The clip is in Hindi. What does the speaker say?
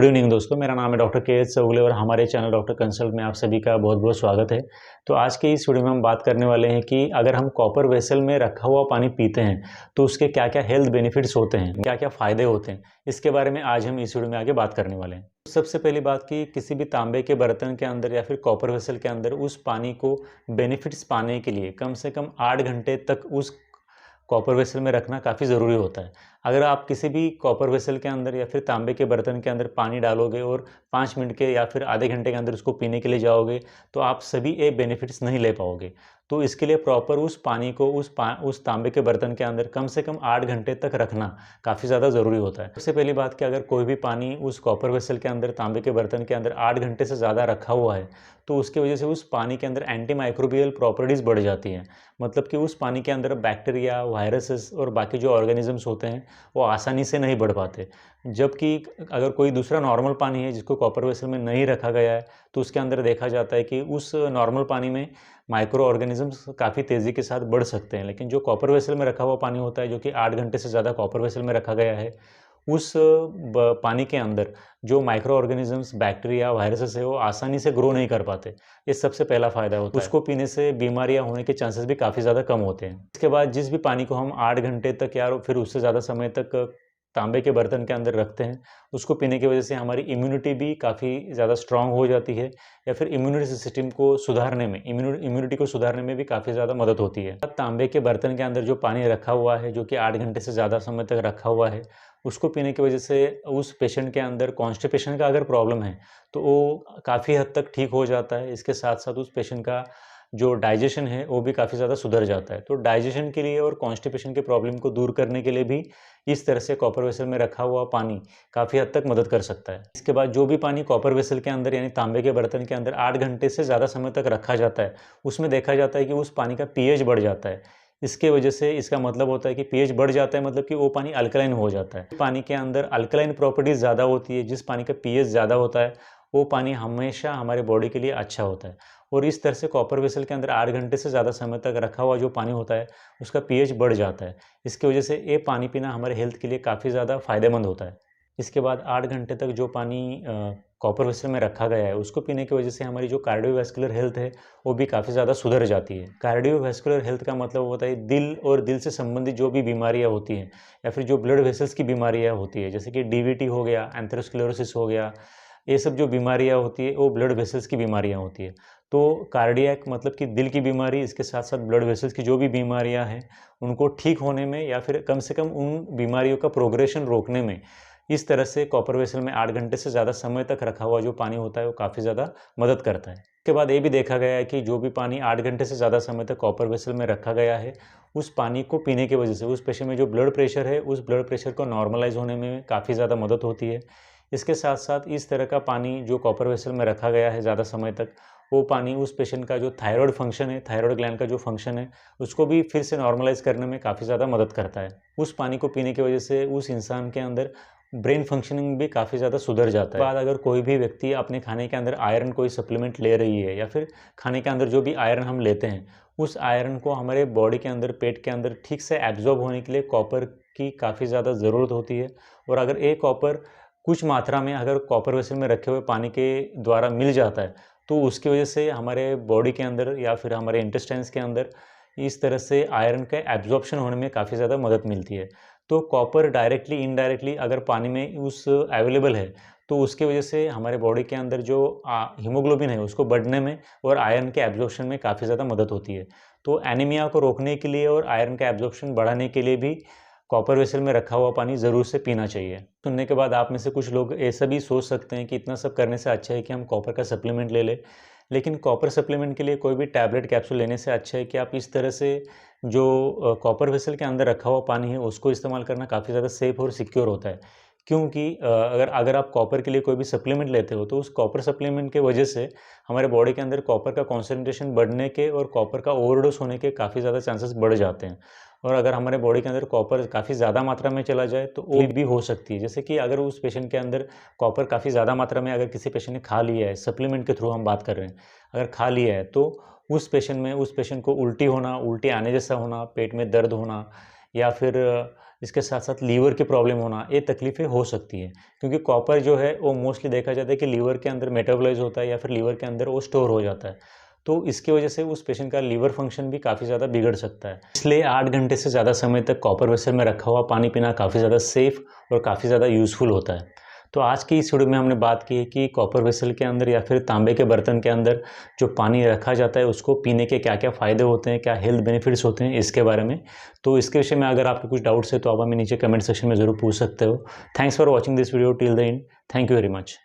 गुड इवनिंग दोस्तों, मेरा नाम है डॉक्टर के एच चौगले और हमारे चैनल डॉक्टर कंसल्ट में आप सभी का बहुत-बहुत स्वागत है। तो आज की इस वीडियो में हम बात करने वाले हैं कि अगर हम कॉपर वेसल में रखा हुआ पानी पीते हैं, तो उसके क्या-क्या हेल्थ बेनिफिट्स होते हैं, क्या-क्या फ़ायदे होते हैं, इसके बारे में आज हम इस वीडियो में आगे बात करने वाले हैं। सबसे पहली बात कि किसी भी तांबे के बर्तन के अंदर या फिर कॉपर वेसल के अंदर उस पानी को बेनिफिट्स पाने के लिए कम से कम 8 घंटे तक उस कॉपर वेसल में रखना काफ़ी ज़रूरी होता है। अगर आप किसी भी कॉपर वेसल के अंदर या फिर तांबे के बर्तन के अंदर पानी डालोगे और 5 मिनट के या फिर आधे घंटे के अंदर उसको पीने के लिए जाओगे, तो आप सभी ये बेनिफिट्स नहीं ले पाओगे। तो इसके लिए प्रॉपर उस पानी को उस तांबे के बर्तन के अंदर कम से कम 8 घंटे तक रखना काफ़ी ज़्यादा ज़रूरी होता है। सबसे पहली बात कि अगर कोई भी पानी उस कॉपर वेसल के अंदर, तांबे के बर्तन के अंदर 8 घंटे से ज़्यादा रखा हुआ है, तो उसकी वजह से उस पानी के अंदर एंटी माइक्रोबियल प्रॉपर्टीज़ बढ़ जाती हैं। मतलब कि उस पानी के अंदर बैक्टीरिया, वायरसेस और बाकी जो ऑर्गेनिज़म्स होते हैं, वो आसानी से नहीं बढ़ पाते। जबकि अगर कोई दूसरा नॉर्मल पानी है जिसको कॉपर वेसल में नहीं रखा गया है, तो उसके अंदर देखा जाता है कि उस नॉर्मल पानी में माइक्रो ऑर्गेनिज़म्स काफ़ी तेज़ी के साथ बढ़ सकते हैं। लेकिन जो कॉपर वेसल में रखा हुआ पानी होता है, जो कि 8 घंटे से ज़्यादा कॉपर वेसल में रखा गया है, उस पानी के अंदर जो माइक्रो ऑर्गेनिजम्स, बैक्टीरिया, वायरसेस है, वो आसानी से ग्रो नहीं कर पाते। ये सबसे पहला फ़ायदा होता है। उसको पीने से बीमारियां होने के चांसेस भी काफ़ी ज़्यादा कम होते हैं। इसके बाद जिस भी पानी को हम 8 घंटे तक या फिर उससे ज़्यादा समय तक तांबे के बर्तन के अंदर रखते हैं, उसको पीने की वजह से हमारी इम्यूनिटी भी काफ़ी ज़्यादा स्ट्रांग हो जाती है या फिर इम्यूनिटी सिस्टम को सुधारने में, इम्यूनिटी को सुधारने में भी काफ़ी ज़्यादा मदद होती है। तांबे के बर्तन के अंदर जो पानी रखा हुआ है, जो कि 8 घंटे से ज़्यादा समय तक रखा हुआ है, उसको पीने की वजह से उस पेशेंट के अंदर कॉन्स्टिपेशन का अगर प्रॉब्लम है, तो वो काफ़ी हद तक ठीक हो जाता है। इसके साथ-साथ उस पेशेंट का जो डाइजेशन है, वो भी काफ़ी ज़्यादा सुधर जाता है। तो डाइजेशन के लिए और कॉन्स्टिपेशन के प्रॉब्लम को दूर करने के लिए भी इस तरह से कॉपर वेसल में रखा हुआ पानी काफ़ी हद तक मदद कर सकता है। इसके बाद जो भी पानी कॉपर वेसल के अंदर यानी तांबे के बर्तन के अंदर 8 घंटे से ज़्यादा समय तक रखा जाता है, उसमें देखा जाता है कि उस पानी का पीएच बढ़ जाता है। इसके वजह से इसका मतलब होता है कि पीएच बढ़ जाता है, मतलब कि वो पानी अल्कलाइन हो जाता है। पानी के अंदर अल्कलाइन प्रॉपर्टीज़ ज़्यादा होती है, जिस पानी का पीएच ज़्यादा होता है, वो पानी हमेशा हमारे बॉडी के लिए अच्छा होता है। और इस तरह से कॉपर वेसल के अंदर 8 घंटे से ज़्यादा समय तक रखा हुआ जो पानी होता है, उसका पीएच बढ़ जाता है। इसकी वजह से ये पानी पीना हमारे हेल्थ के लिए काफ़ी ज़्यादा फ़ायदेमंद होता है। इसके बाद 8 घंटे तक जो पानी कॉपर वेसल में रखा गया है, उसको पीने की वजह से हमारी जो कार्डियोवैस्कुलर हेल्थ है, वो भी काफ़ी ज़्यादा सुधर जाती है। कार्डियोवैस्कुलर हेल्थ का मतलब होता है दिल और दिल से संबंधित जो भी बीमारियाँ होती हैं या फिर जो ब्लड वेसल्स की बीमारियाँ होती है, जैसे कि डीवीटी हो गया, एथेरोस्क्लेरोसिस हो गया, ये सब जो बीमारियाँ होती है, वो ब्लड वेसल्स की बीमारियाँ होती है। तो कार्डियक मतलब कि दिल की बीमारी, इसके साथ-साथ ब्लड वेसल्स की जो भी बीमारियाँ हैं, उनको ठीक होने में या फिर कम से कम उन बीमारियों का प्रोग्रेशन रोकने में इस तरह से कॉपर वेसल में 8 घंटे से ज़्यादा समय तक रखा हुआ जो पानी होता है, वो काफ़ी ज़्यादा मदद करता है। इसके बाद ये भी देखा गया है कि जो भी पानी 8 घंटे से ज़्यादा समय तक कॉपर वेसल में रखा गया है, उस पानी को पीने की वजह से उस पेशेंट में जो ब्लड प्रेशर है, उस ब्लड प्रेशर को नॉर्मलाइज़ होने में काफ़ी ज़्यादा मदद होती है। इसके साथ-साथ इस तरह का पानी जो कॉपर वेसल में रखा गया है ज़्यादा समय तक, वो पानी उस पेशेंट का जो थायरॉइड फंक्शन है, थायरॉइड ग्लैंड का जो फंक्शन है, उसको भी फिर से नॉर्मलाइज़ करने में काफ़ी ज़्यादा मदद करता है। उस पानी को पीने की वजह से उस इंसान के अंदर ब्रेन फंक्शनिंग भी काफ़ी ज़्यादा सुधर जाता है। बाद अगर कोई भी व्यक्ति अपने खाने के अंदर आयरन कोई सप्लीमेंट ले रही है या फिर खाने के अंदर जो भी आयरन हम लेते हैं, उस आयरन को हमारे बॉडी के अंदर, पेट के अंदर ठीक से एब्ज़ॉर्ब होने के लिए कॉपर की काफ़ी ज़्यादा ज़रूरत होती है। और अगर ये कॉपर कुछ मात्रा में अगर कॉपर वेसल में रखे हुए पानी के द्वारा मिल जाता है, तो उसकी वजह से हमारे बॉडी के अंदर या फिर हमारे इंटेस्टाइन्स के अंदर इस तरह से आयरन का एब्ज़ॉर्प्शन होने में काफ़ी ज़्यादा मदद मिलती है। तो कॉपर डायरेक्टली, इनडायरेक्टली अगर पानी में उस अवेलेबल है, तो उसकी वजह से हमारे बॉडी के अंदर जो हीमोग्लोबिन है, उसको बढ़ने में और आयरन के एब्ज़ॉर्प्शन में काफ़ी ज़्यादा मदद होती है। तो एनीमिया को रोकने के लिए और आयरन का एब्ज़ॉर्प्शन बढ़ाने के लिए भी कॉपर वेसल में रखा हुआ पानी ज़रूर से पीना चाहिए। सुनने के बाद आप में से कुछ लोग ऐसा भी सोच सकते हैं कि इतना सब करने से अच्छा है कि हम कॉपर का सप्लीमेंट ले लें। लेकिन कॉपर सप्लीमेंट के लिए कोई भी टैबलेट कैप्सूल लेने से अच्छा है कि आप इस तरह से जो कॉपर वेसल के अंदर रखा हुआ पानी है, उसको इस्तेमाल करना काफ़ी ज़्यादा सेफ़ और सिक्योर होता है। क्योंकि अगर अगर आप कॉपर के लिए कोई भी सप्लीमेंट लेते हो, तो उस कॉपर सप्लीमेंट के वजह से हमारे बॉडी के अंदर कॉपर का कॉन्सन्ट्रेशन बढ़ने के और कॉपर का ओवरडोज़ होने के काफ़ी ज़्यादा चांसेस बढ़ जाते हैं। और अगर हमारे बॉडी के अंदर कॉपर काफ़ी ज़्यादा मात्रा में चला जाए, तो वो भी हो सकती है। जैसे कि अगर उस पेशेंट के अंदर कॉपर काफ़ी ज़्यादा मात्रा में अगर किसी पेशेंट ने खा लिया है, सप्लीमेंट के थ्रू हम बात कर रहे हैं, अगर खा लिया है, तो उस पेशेंट को उल्टी होना, उल्टी आने जैसा होना, पेट में दर्द होना, या फिर इसके साथ साथ लीवर की प्रॉब्लम होना, ये तकलीफ़ें हो सकती है। क्योंकि कॉपर जो है वो मोस्टली देखा जाता है कि लीवर के अंदर मेटाबोलाइज़ होता है या फिर लीवर के अंदर वो स्टोर हो जाता है। तो इसकी वजह से उस पेशेंट का लीवर फंक्शन भी काफ़ी ज़्यादा बिगड़ सकता है। इसलिए 8 घंटे से ज़्यादा समय तक कॉपर वेसल में रखा हुआ पानी पीना काफ़ी ज़्यादा सेफ़ और काफ़ी ज़्यादा यूज़फुल होता है। तो आज की इस वीडियो में हमने बात की है कि कॉपर वेसल के अंदर या फिर तांबे के बर्तन के अंदर जो पानी रखा जाता है उसको पीने के क्या-क्या फ़ायदे होते हैं, क्या हेल्थ बेनिफिट्स होते हैं इसके बारे में। तो इसके विषय में अगर आपके कुछ डाउट्स है तो आप हमें नीचे कमेंट सेक्शन में ज़रूर पूछ सकते हो। Thanks for watching this video till the end. Thank you very much.